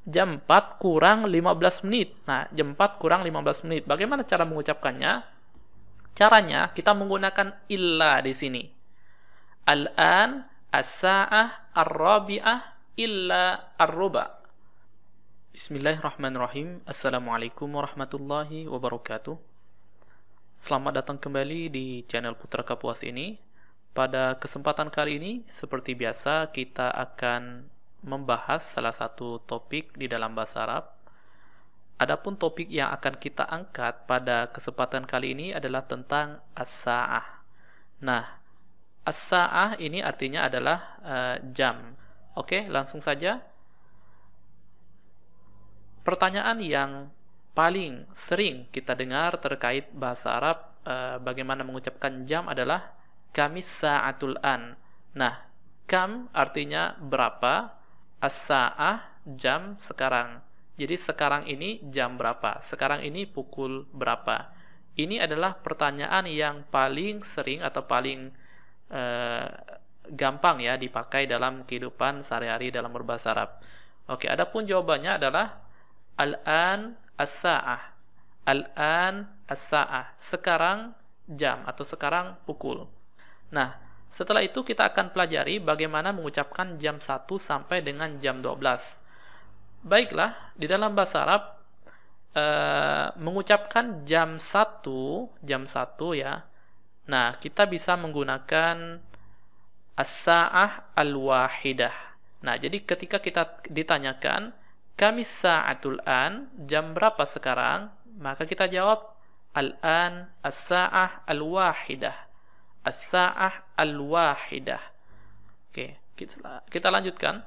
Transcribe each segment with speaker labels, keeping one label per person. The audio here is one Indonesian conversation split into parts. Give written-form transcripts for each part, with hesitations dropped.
Speaker 1: jam 4 kurang 15 menit. Nah, jam 4 kurang 15 menit. Bagaimana cara mengucapkannya? Caranya kita menggunakan illa di sini. Al-an as-sa'ah ar-rabi'ah illa ar-ruba. Bismillahirrahmanirrahim. Assalamualaikum warahmatullahi wabarakatuh. Selamat datang kembali di channel Putra Kapuas ini. Pada kesempatan kali ini, seperti biasa, kita akan membahas salah satu topik di dalam bahasa Arab. Adapun topik yang akan kita angkat pada kesempatan kali ini adalah tentang as-sa'ah. Nah, as-sa'ah ini artinya adalah jam. Oke, langsung saja. Pertanyaan yang paling sering kita dengar terkait bahasa Arab, bagaimana mengucapkan jam adalah kamis sa'atul an. Nah, kam artinya berapa, as-sa'ah jam sekarang. Jadi sekarang ini jam berapa? Sekarang ini pukul berapa? Ini adalah pertanyaan yang paling sering atau paling gampang ya dipakai dalam kehidupan sehari-hari dalam berbahasa Arab. Oke, adapun jawabannya adalah al-an as-sa'ah. Al-an as-sa'ah. Sekarang jam atau sekarang pukul. Nah, setelah itu kita akan pelajari bagaimana mengucapkan jam 1 sampai dengan jam 12. Baiklah, di dalam bahasa Arab mengucapkan jam 1 ya. Nah, kita bisa menggunakan as-sa'ah al-wahidah. Nah, jadi ketika kita ditanyakan kamis sa'atul an, jam berapa sekarang? Maka kita jawab al-an as-sa'ah al-wahidah. As-sa'ah al-wahidah. Oke, kita lanjutkan.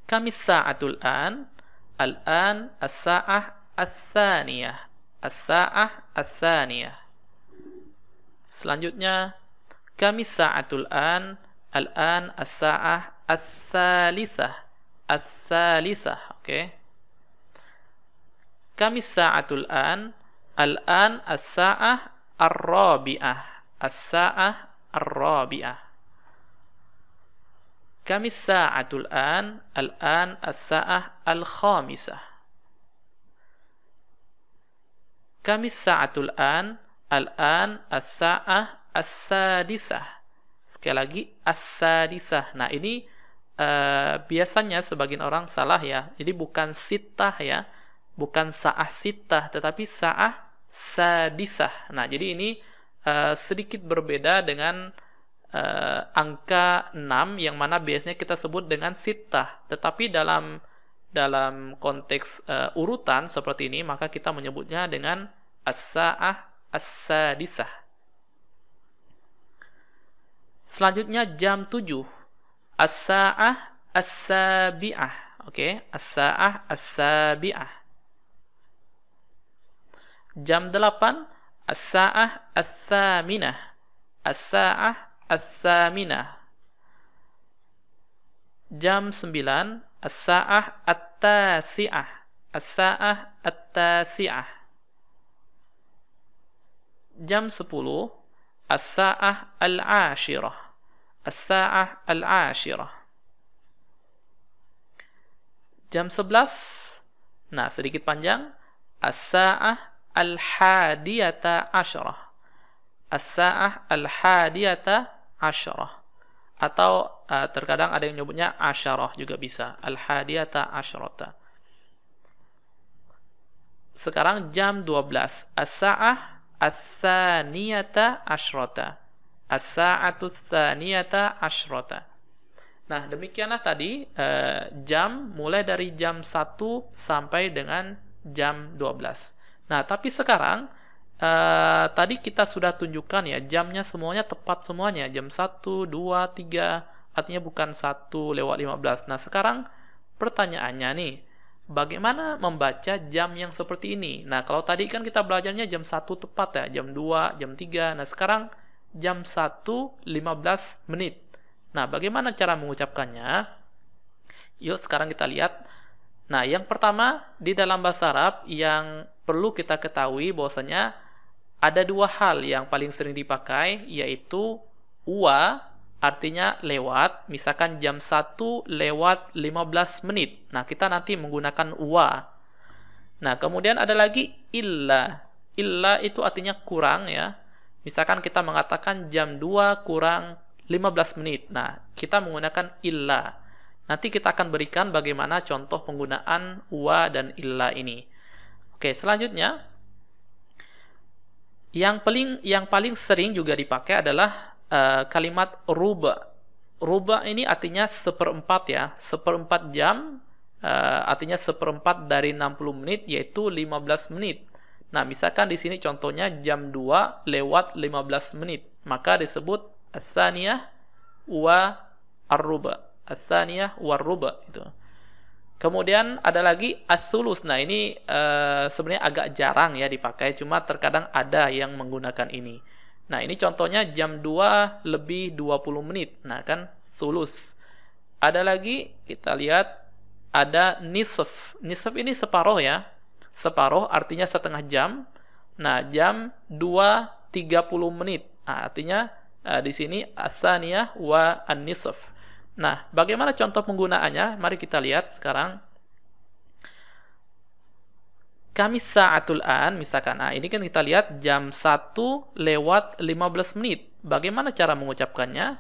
Speaker 1: Kamis sa'atul an, al-an as-sa'ah al-thaniyah. As-sa'ah al-thaniyah. Selanjutnya, kamis sa'atul an, al-an as-sa'ah al-thalithah. Al-thalithah, oke. Kamis sa'atul an, al-an as-sa'ah ar-rabi'ah. As-sa'ah ar-rabi'ah. Kamis sa'atul an, al-an as-sa'ah al-khamisah. Kamis sa'atul an, al-an as-sa'ah as-sadisah. Sekali lagi, as-sadisah. Nah, ini biasanya sebagian orang salah ya. Jadi bukan sittah ya, bukan sa'ah sittah, tetapi sa'ah sadisah. Nah, jadi ini sedikit berbeda dengan angka 6 yang mana biasanya kita sebut dengan sittah. Tetapi dalam konteks urutan seperti ini, maka kita menyebutnya dengan as-sa'ah as-sadisah. Selanjutnya jam 7. As-sa'ah as-sabi'ah. Oke, as-sa'ah as-sabi'ah. Jam 8, as-sa'ah as-thaminah. As-sa'ah as-thaminah. Jam 9, as-sa'ah at-tasi'ah. As-sa'ah at-tasi'ah. Jam 10, as-sa'ah al-ashirah. As-sa'ah al-ashirah. Jam 11, nah sedikit panjang, as-sa'ah al-hadiyata asyrah. As-sa'ah al-hadiyata asyrah. Atau terkadang ada yang nyebutnya asyarah juga bisa. Al-hadiyata asyrata. Sekarang jam 12, as-sa'ah as-thaniyata asyrata. As-sa'atu tsaniyata asyrata. Nah, demikianlah tadi jam mulai dari jam 1 sampai dengan jam 12. Nah, tapi sekarang tadi kita sudah tunjukkan ya, jamnya semuanya tepat semuanya. Jam 1, 2, 3, artinya bukan 1:15. Nah, sekarang pertanyaannya nih, bagaimana membaca jam yang seperti ini? Nah, kalau tadi kan kita belajarnya jam 1 tepat ya, jam 2, jam 3. Nah, sekarang jam 1:15 menit. Nah, bagaimana cara mengucapkannya? Yuk sekarang kita lihat. Nah, yang pertama di dalam bahasa Arab yang perlu kita ketahui bahwasanya ada dua hal yang paling sering dipakai, yaitu wa artinya lewat, misalkan jam 1 lewat 15 menit. Nah, kita nanti menggunakan wa. Nah, kemudian ada lagi illa. Illa itu artinya kurang ya. Misalkan kita mengatakan jam 2 kurang 15 menit. Nah, kita menggunakan illa. Nanti kita akan berikan bagaimana contoh penggunaan wa dan illa ini. Oke, selanjutnya yang paling sering juga dipakai adalah kalimat ruba. Ruba ini artinya seperempat ya, seperempat jam, artinya seperempat dari 60 menit yaitu 15 menit. Nah, misalkan di sini contohnya jam 2 lewat 15 menit, maka disebut as-tsaniyah wa ar-ruba. As-tsaniyah wa ar-ruba itu. Kemudian ada lagi ats-tsulus. Nah, ini sebenarnya agak jarang ya dipakai, cuma terkadang ada yang menggunakan ini. Nah, ini contohnya jam 2 lebih 20 menit. Nah, kan sulus. Ada lagi, kita lihat, ada nisf. Nisf ini separuh ya. Separuh artinya setengah jam. Nah, jam 2.30 menit. Nah, artinya di sini ats-tsaniyah wa an-nisf. Nah, bagaimana contoh penggunaannya? Mari kita lihat sekarang. Kami sa'atul an, misalkan. Nah, ini kan kita lihat jam 1 lewat 15 menit. Bagaimana cara mengucapkannya?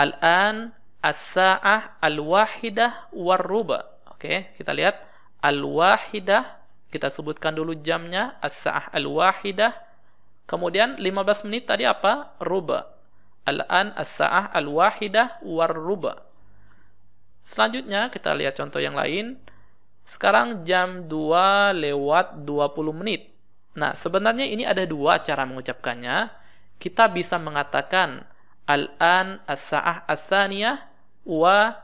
Speaker 1: Al-an, as-sa'ah, al-wahidah, war-ruba. Oke, kita lihat. Al-wahidah, kita sebutkan dulu jamnya. As-sa'ah, al-wahidah. Kemudian 15 menit tadi apa? Ruba. Al-an, as-sa'ah, al-wahidah, war-ruba. Selanjutnya, kita lihat contoh yang lain. Sekarang jam 2 lewat 20 menit. Nah, sebenarnya ini ada dua cara mengucapkannya. Kita bisa mengatakan al-an as-sa'ah as-tsaniyah wa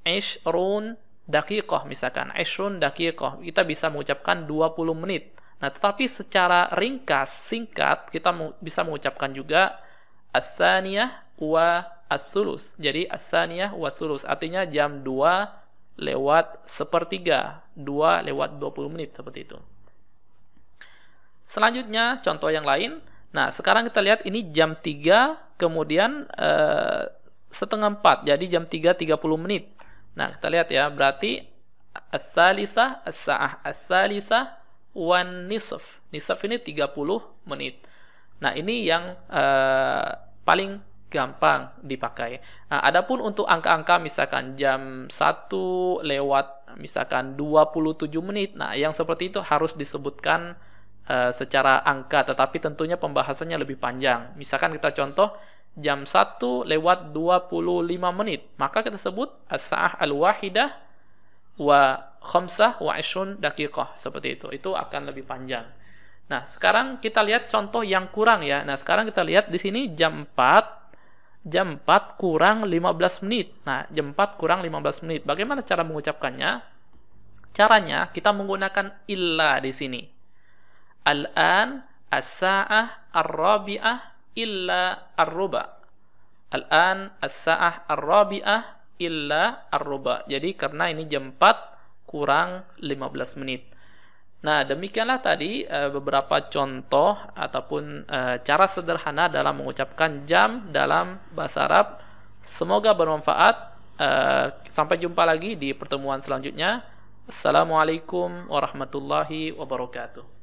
Speaker 1: 'ishrun daqiqah, misalkan 'ishrun daqiqah. Kita bisa mengucapkan 20 menit. Nah, tetapi secara ringkas, singkat, kita bisa mengucapkan juga as-tsaniyah wa as-sulus. Jadi as-tsaniyah wa as-sulus artinya jam 2 lewat sepertiga, 2 lewat 20 menit, seperti itu. Selanjutnya, contoh yang lain. Nah, sekarang kita lihat ini jam 3, kemudian setengah 4, jadi jam 3.30 menit. Nah, kita lihat ya, berarti as-salisah, as-sa'ah, as-salisah, wan nisf. Nisf ini 30 menit. Nah, ini yang paling gampang dipakai. Nah, adapun untuk angka-angka misalkan jam 1 lewat misalkan 27 menit. Nah, yang seperti itu harus disebutkan secara angka, tetapi tentunya pembahasannya lebih panjang. Misalkan kita contoh jam 1 lewat 25 menit, maka kita sebut as-sa'ah al-wahidah wa khamsah wa 'ishrun daqiqah, seperti itu. Itu akan lebih panjang. Nah, sekarang kita lihat contoh yang kurang ya. Nah, sekarang kita lihat di sini jam 4 kurang 15 menit. Nah, jam 4 kurang 15 menit. Bagaimana cara mengucapkannya? Caranya kita menggunakan illa di sini. Al-an as-sa'ah ar-rabi'ah illa ar-ruba. Al-an as-sa'ah ar-rabi'ah illa ar-ruba. Jadi karena ini jam 4 kurang 15 menit. Nah, demikianlah tadi beberapa contoh ataupun cara sederhana dalam mengucapkan jam dalam bahasa Arab. Semoga bermanfaat. Sampai jumpa lagi di pertemuan selanjutnya. Assalamualaikum warahmatullahi wabarakatuh.